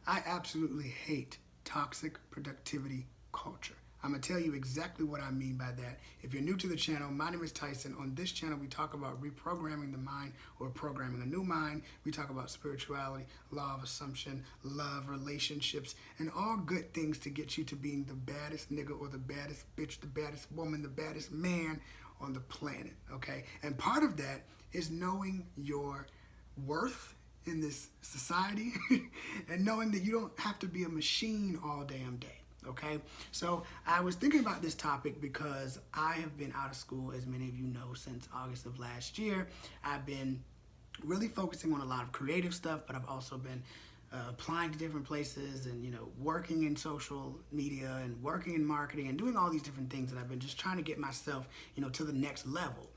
I absolutely hate toxic productivity culture. I'm going to tell you exactly what I mean by that. If you're new to the channel, my name is Tyson. On this channel, we talk about reprogramming the mind or programming a new mind. We talk about spirituality, law of assumption, love, relationships, and all good things to get you to being the baddest nigga or the baddest bitch, the baddest woman, the baddest man on the planet, okay? And part of that is knowing your worth in this society and knowing that you don't have to be a machine all damn day. Okay, so I was thinking about this topic because I have been out of school, as many of you know, since August of last year. I've been really focusing on a lot of creative stuff, but I've also been applying to different places and, working in social media and working in marketing and doing all these different things. And I've been just trying to get myself, to the next level.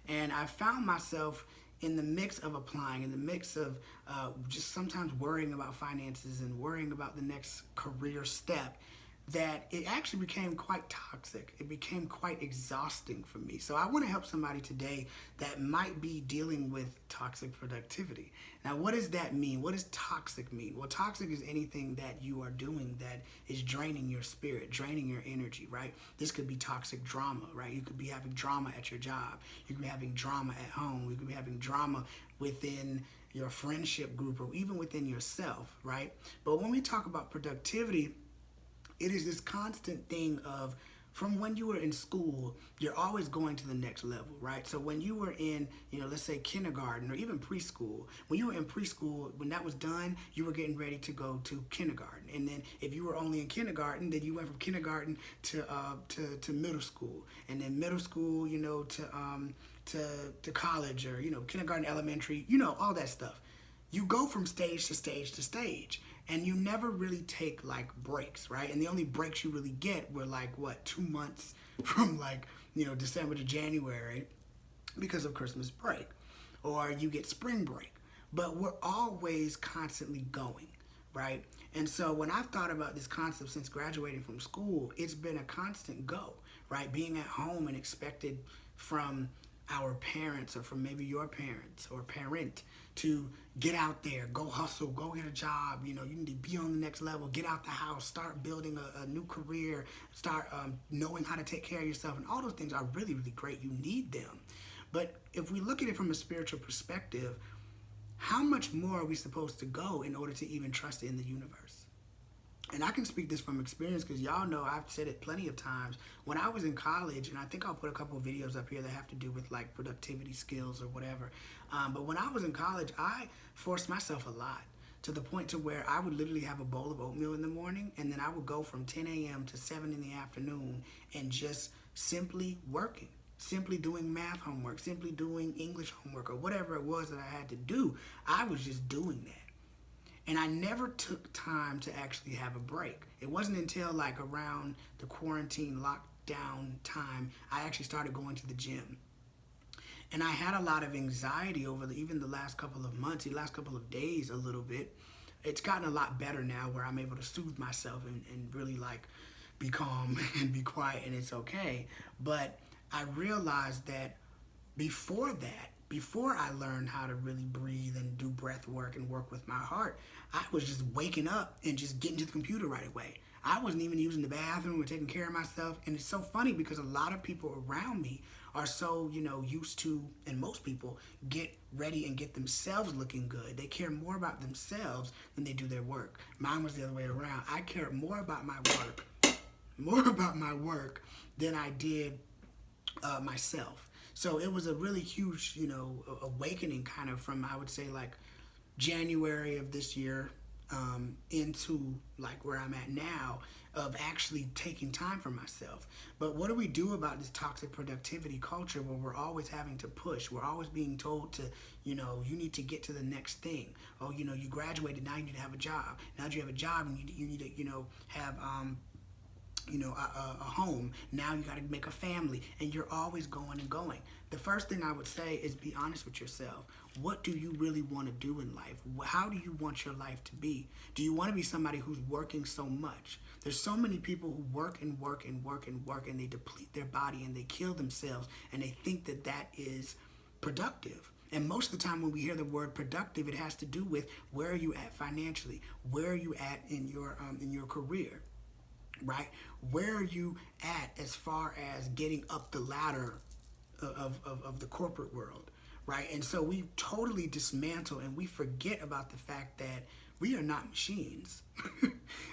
And I found myself in the mix of applying, in the mix of just sometimes worrying about finances and worrying about the next career step, that it actually became quite toxic. It became quite exhausting for me. So I want to help somebody today that might be dealing with toxic productivity. Now, what does that mean? What does toxic mean? Well, toxic is anything that you are doing that is draining your spirit, draining your energy, right? This could be toxic drama, right? You could be having drama at your job. You could be having drama at home. You could be having drama within your friendship group or even within yourself, right? But when we talk about productivity, it is this constant thing of, from when you were in school, you're always going to the next level, right? So when you were in, let's say kindergarten or even preschool, when you were in preschool, when that was done, you were getting ready to go to kindergarten. And then if you were only in kindergarten, then you went from kindergarten to middle school. And then middle school, to college or, kindergarten, elementary, all that stuff. You go from stage to stage to stage. And you never really take like breaks, right? And the only breaks you really get were like, 2 months from December to January because of Christmas break. Or you get spring break. But we're always constantly going, right? And so when I've thought about this concept since graduating from school, it's been a constant go, right? Being at home and expected from our parents or from maybe your parents or parent to get out there, go hustle, go get a job, you need to be on the next level, get out the house, start building a new career, start knowing how to take care of yourself. And all those things are really, really great. You need them. But if we look at it from a spiritual perspective, how much more are we supposed to go in order to even trust in the universe? And I can speak this from experience because y'all know I've said it plenty of times. When I was in college, and I think I'll put a couple of videos up here that have to do with like productivity skills or whatever. But when I was in college, I forced myself a lot to the point to where I would literally have a bowl of oatmeal in the morning and then I would go from 10 a.m. to 7 in the afternoon and just simply working, simply doing math homework, simply doing English homework or whatever it was that I had to do. I was just doing that. And I never took time to actually have a break. It wasn't until like around the quarantine lockdown time, I actually started going to the gym. And I had a lot of anxiety over even the last couple of months, the last couple of days a little bit. It's gotten a lot better now where I'm able to soothe myself and really like be calm and be quiet and it's okay. But I realized that before I learned how to really breathe and do breath work and work with my heart, I was just waking up and just getting to the computer right away. I wasn't even using the bathroom or taking care of myself. And it's so funny because a lot of people around me are so, used to, and most people get ready and get themselves looking good. They care more about themselves than they do their work. Mine was the other way around. I cared more about my work than I did myself. So it was a really huge, awakening kind of from, I would say, like January of this year into like where I'm at now of actually taking time for myself. But what do we do about this toxic productivity culture where we're always having to push? We're always being told to, you need to get to the next thing. Oh, you graduated, now you need to have a job. Now that you have a job, and you need to, have a home. Now you got to make a family, and you're always going and going. The first thing I would say is be honest with yourself. What do you really want to do in life? How do you want your life to be? Do you want to be somebody who's working so much? There's so many people who work and work and work and work, and they deplete their body and they kill themselves, and they think that that is productive. And most of the time when we hear the word productive, it has to do with where are you at financially? Where are you at in your career? Right? Where are you at as far as getting up the ladder of the corporate world? Right? And so we totally dismantle and we forget about the fact that we are not machines.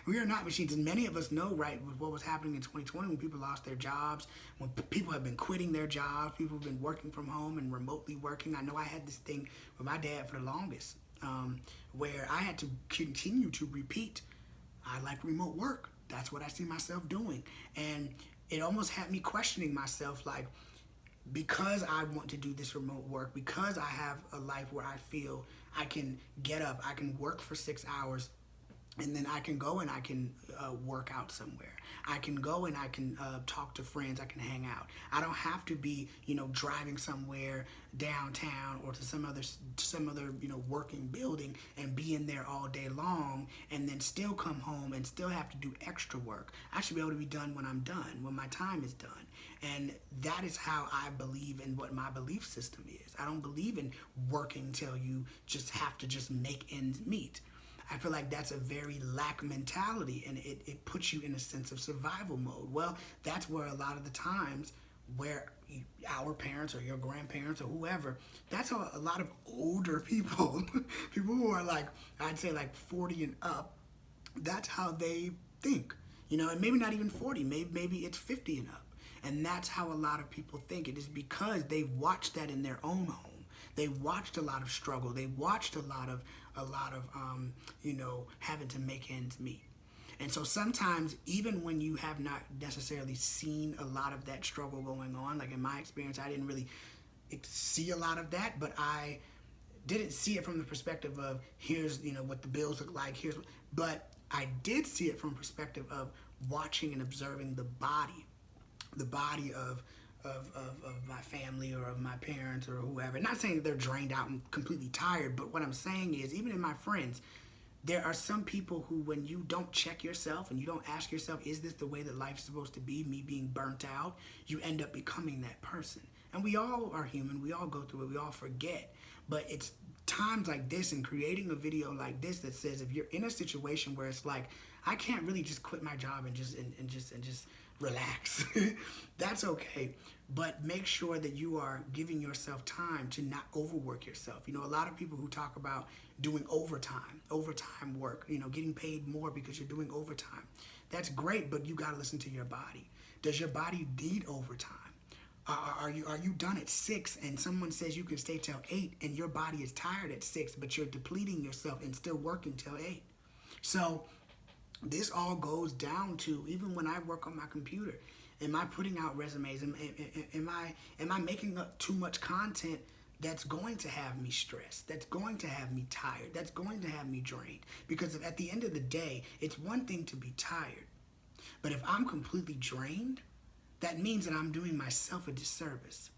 We are not machines. And many of us know, right, with what was happening in 2020 when people lost their jobs, when people have been quitting their jobs, people have been working from home and remotely working. I know I had this thing with my dad for the longest, where I had to continue to repeat, I like remote work. That's what I see myself doing. And it almost had me questioning myself, like, because I want to do this remote work, because I have a life where I feel I can get up, I can work for 6 hours, and then I can go and I can work out somewhere. I can go and I can talk to friends. I can hang out. I don't have to be, driving somewhere downtown or to some other, working building and be in there all day long and then still come home and still have to do extra work. I should be able to be done when I'm done, when my time is done. And that is how I believe in what my belief system is. I don't believe in working till you just have to just make ends meet. I feel like that's a very lack mentality, and it puts you in a sense of survival mode. Well, that's where a lot of the times where our parents or your grandparents or whoever, that's how a lot of older people, people who are like, I'd say like 40 and up, that's how they think. And maybe not even 40, maybe it's 50 and up. And that's how a lot of people think. It is because they've watched that in their own home. They watched a lot of struggle. They watched a lot of having to make ends meet. And so sometimes, even when you have not necessarily seen a lot of that struggle going on, like in my experience, I didn't really see a lot of that, but I didn't see it from the perspective of here's, what the bills look like, but I did see it from perspective of watching and observing the body of my family or of my parents or whoever. Not saying that they're drained out and completely tired, but what I'm saying is, even in my friends, there are some people who, when you don't check yourself and you don't ask yourself, is this the way that life's supposed to be, me being burnt out, you end up becoming that person. And we all are human, we all go through it, we all forget. But it's times like this and creating a video like this that says, if you're in a situation where it's like, I can't really just quit my job and just relax. That's okay. But make sure that you are giving yourself time to not overwork yourself. A lot of people who talk about doing overtime work, getting paid more because you're doing overtime. That's great, but you got to listen to your body. Does your body need overtime? Are you done at 6 and someone says you can stay till 8 and your body is tired at 6, but you're depleting yourself and still working till 8? So this all goes down to, even when I work on my computer, am I putting out resumes? Am I making up too much content that's going to have me stressed, that's going to have me tired, that's going to have me drained? Because at the end of the day, it's one thing to be tired, but if I'm completely drained, that means that I'm doing myself a disservice.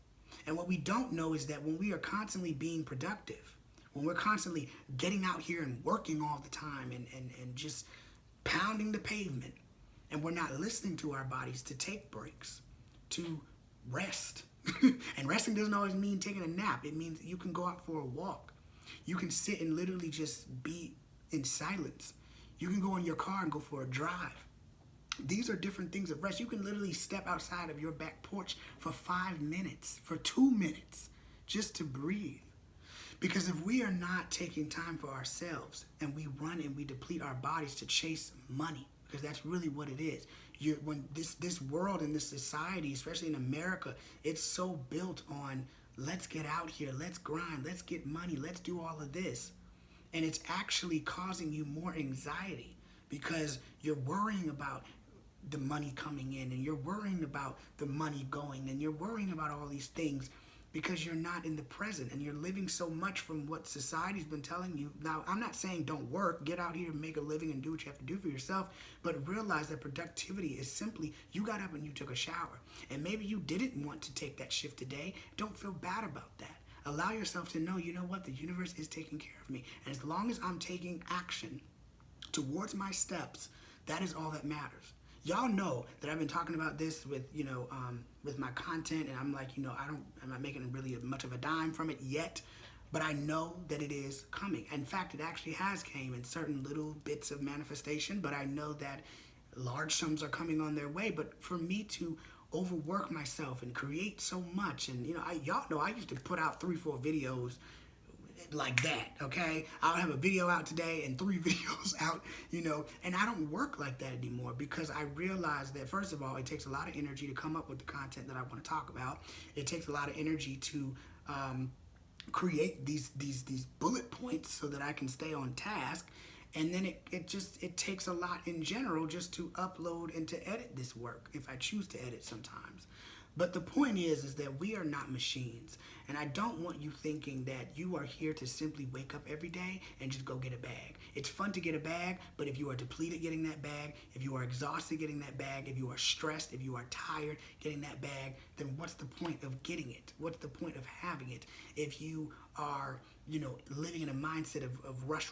And what we don't know is that when we are constantly being productive, when we're constantly getting out here and working all the time and just pounding the pavement, and we're not listening to our bodies to take breaks, to rest. And resting doesn't always mean taking a nap. It means you can go out for a walk. You can sit and literally just be in silence. You can go in your car and go for a drive. These are different things of rest. You can literally step outside of your back porch for 5 minutes, for 2 minutes, just to breathe. Because if we are not taking time for ourselves and we run and we deplete our bodies to chase money, because that's really what it is. When this world and this society, especially in America, it's so built on let's get out here, let's grind, let's get money, let's do all of this. And it's actually causing you more anxiety because you're worrying about the money coming in and you're worrying about the money going and you're worrying about all these things because you're not in the present and you're living so much from what society's been telling you. Now, I'm not saying don't work, get out here and make a living and do what you have to do for yourself, but realize that productivity is simply you got up and you took a shower. And maybe you didn't want to take that shift today. Don't feel bad about that. Allow yourself to know, you know what, the universe is taking care of me. And as long as I'm taking action towards my steps, that is all that matters. Y'all know that I've been talking about this with my content, and I'm like, I'm not making really much of a dime from it yet, but I know that it is coming. In fact, it actually has came in certain little bits of manifestation, but I know that large sums are coming on their way. But for me to overwork myself and create so much, and y'all know I used to put out 3-4 videos like that, okay? I'll have a video out today and 3 videos out, and I don't work like that anymore because I realize that, first of all, it takes a lot of energy to come up with the content that I want to talk about. It takes a lot of energy to create these bullet points so that I can stay on task. And then it takes a lot in general just to upload and to edit this work, if I choose to edit sometimes. But the point is that we are not machines. And I don't want you thinking that you are here to simply wake up every day and just go get a bag. It's fun to get a bag, but if you are depleted getting that bag, if you are exhausted getting that bag, if you are stressed, if you are tired getting that bag, then what's the point of getting it? What's the point of having it if you are, living in a mindset of rush,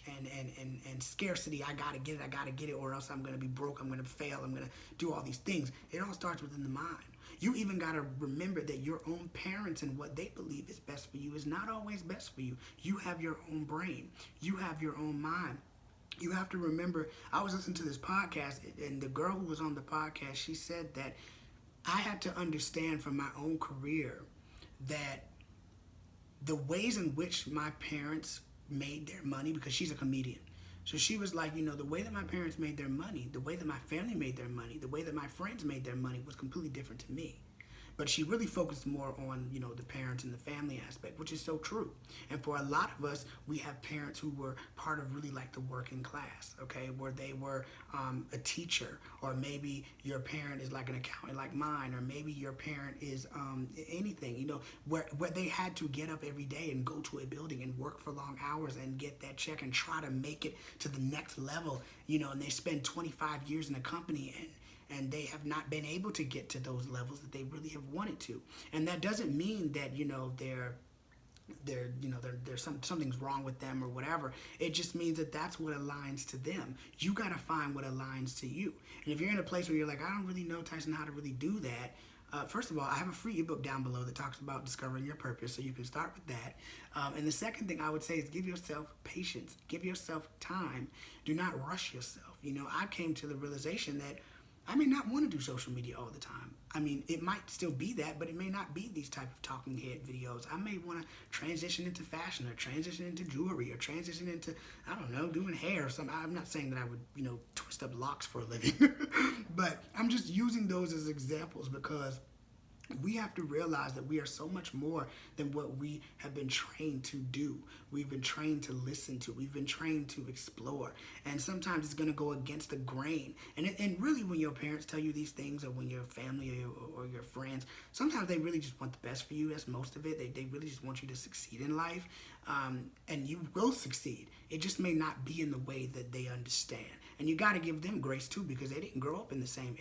and scarcity? I gotta get it, or else I'm gonna be broke, I'm gonna fail, I'm gonna do all these things. It all starts within the mind. You even got to remember that your own parents and what they believe is best for you is not always best for you. You have your own brain. You have your own mind. You have to remember, I was listening to this podcast, and the girl who was on the podcast, she said that I had to understand from my own career that the ways in which my parents made their money, because she's a comedian. So she was like, the way that my parents made their money, the way that my family made their money, the way that my friends made their money was completely different to me. But she really focused more on, the parents and the family aspect, which is so true. And for a lot of us, we have parents who were part of really like the working class, okay, where they were a teacher, or maybe your parent is like an accountant like mine, or maybe your parent is anything, where they had to get up every day and go to a building and work for long hours and get that check and try to make it to the next level, and they spend 25 years in a company and they have not been able to get to those levels that they really have wanted to. And that doesn't mean that, there's something's wrong with them or whatever. It just means that that's what aligns to them. You got to find what aligns to you. And if you're in a place where you're like, I don't really know, Tyson, how to really do that, first of all, I have a free ebook down below that talks about discovering your purpose, so you can start with that. And the second thing I would say is give yourself patience. Give yourself time. Do not rush yourself. I came to the realization that I may not want to do social media all the time. I mean, it might still be that, but it may not be these type of talking head videos. I may want to transition into fashion, or transition into jewelry, or transition into, I don't know, doing hair or something. I'm not saying that I would, twist up locks for a living, but I'm just using those as examples because we have to realize that we are so much more than what we have been trained to do. We've been trained to listen to. We've been trained to explore. And sometimes it's going to go against the grain. And really, when your parents tell you these things, or when your family or your friends, sometimes they really just want the best for you. That's most of it. They really just want you to succeed in life. And you will succeed. It just may not be in the way that they understand. And you got to give them grace, too, because they didn't grow up in the same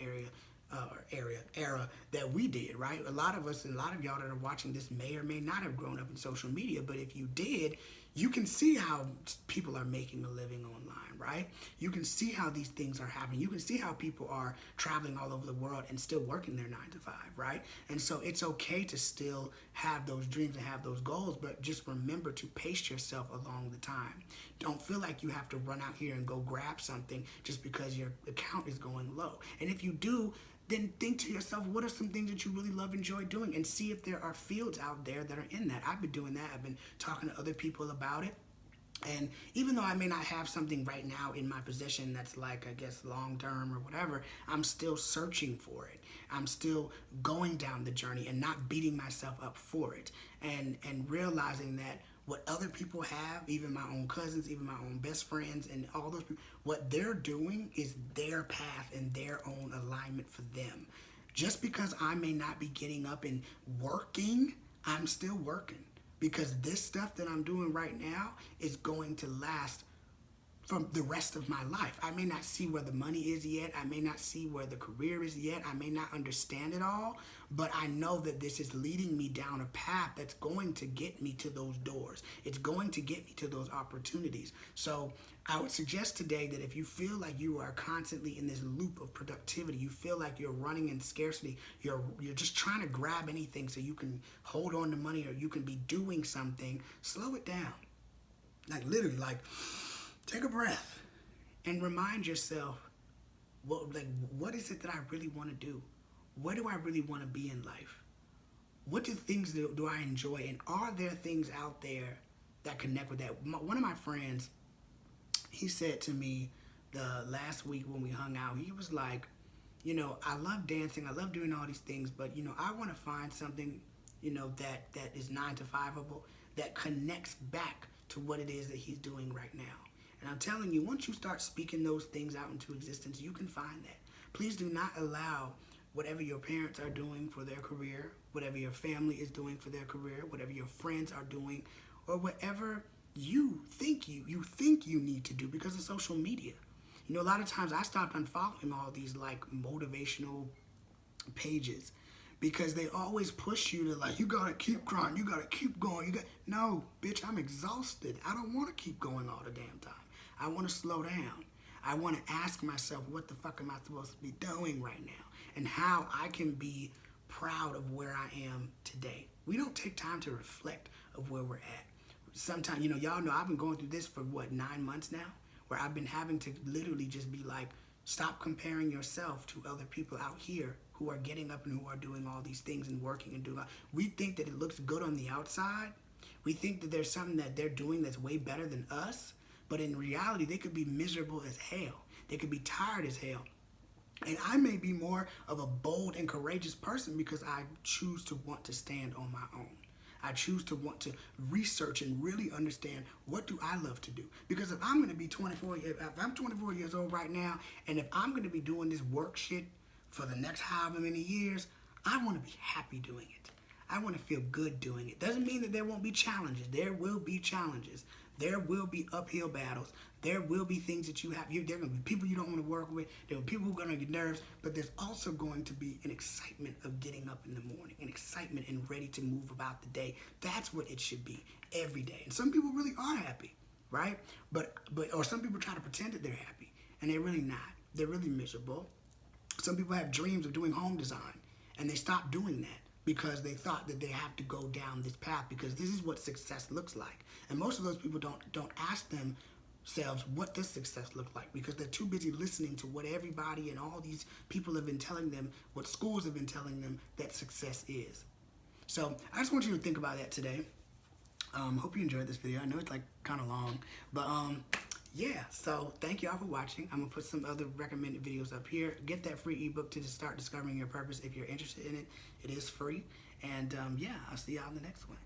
era that we did, right? A lot of us and a lot of y'all that are watching this may or may not have grown up in social media, but if you did, you can see how people are making a living online, right? You can see how these things are happening. You can see how people are traveling all over the world and still working their 9 to 5, right? And so it's okay to still have those dreams and have those goals, but just remember to pace yourself along the time. Don't feel like you have to run out here and go grab something just because your account is going low. And if you do, then think to yourself, what are some things that you really love, enjoy doing, and see if there are fields out there that are in that. I've been doing that. I've been talking to other people about it. And even though I may not have something right now in my possession that's like, I guess, long-term or whatever, I'm still searching for it. I'm still going down the journey and not beating myself up for it. And realizing that what other people have, even my own cousins, even my own best friends, and all those people, what they're doing is their path and their own alignment for them. Just because I may not be getting up and working, I'm still working. Because this stuff that I'm doing right now is going to last from the rest of my life. I may not see where the money is yet. I may not see where the career is yet. I may not understand it all, but I know that this is leading me down a path that's going to get me to those doors. It's going to get me to those opportunities. So I would suggest today that if you feel like you are constantly in this loop of productivity, you feel like you're running in scarcity, you're just trying to grab anything so you can hold on to money or you can be doing something, slow it down. Like literally, like take a breath and remind yourself, what is it that I really want to do? What do I really want to be in life? What things do I enjoy? And are there things out there that connect with that? One of my friends, he said to me the last week when we hung out, he was like, you know, I love dancing, I love doing all these things, but you know, I want to find something, you know, that is 9 to 5able, that connects back to what it is that he's doing right now. And I'm telling you, once you start speaking those things out into existence, you can find that. Please do not allow whatever your parents are doing for their career, whatever your family is doing for their career, whatever your friends are doing, or whatever you think you need to do because of social media. You know, a lot of times I stopped unfollowing all these like motivational pages because they always push you to like, you gotta keep grinding, you gotta keep going. No, bitch, I'm exhausted. I don't want to keep going all the damn time. I want to slow down. I want to ask myself, what the fuck am I supposed to be doing right now? And how I can be proud of where I am today. We don't take time to reflect of where we're at. Sometimes, you know, y'all know I've been going through this for what, 9 months now, where I've been having to literally just be like, stop comparing yourself to other people out here who are getting up and who are doing all these things and working and doing. We think that it looks good on the outside. We think that there's something that they're doing that's way better than us, but in reality, they could be miserable as hell. They could be tired as hell. And I may be more of a bold and courageous person because I choose to want to stand on my own. I choose to want to research and really understand, what do I love to do? Because if I'm going to be 24 years old right now, and if I'm going to be doing this work shit for the next however many years, I want to be happy doing it. I want to feel good doing it. Doesn't mean that there won't be challenges. There will be challenges. There will be uphill battles. There will be things that you have. There are going to be people you don't want to work with. There are people who are going to get nerves. But there's also going to be an excitement of getting up in the morning, an excitement and ready to move about the day. That's what it should be every day. And some people really are happy, right? Or some people try to pretend that they're happy, and they're really not. They're really miserable. Some people have dreams of doing home design, and they stop doing that because they thought that they have to go down this path because this is what success looks like. And most of those people don't ask themselves, what does success look like? Because they're too busy listening to what everybody and all these people have been telling them, what schools have been telling them that success is. So I just want you to think about that today. Hope you enjoyed this video. I know it's like kind of long, but yeah, so thank y'all for watching. I'm gonna put some other recommended videos up here. Get that free ebook to start discovering your purpose if you're interested in it. It is free. And yeah, I'll see y'all in the next one.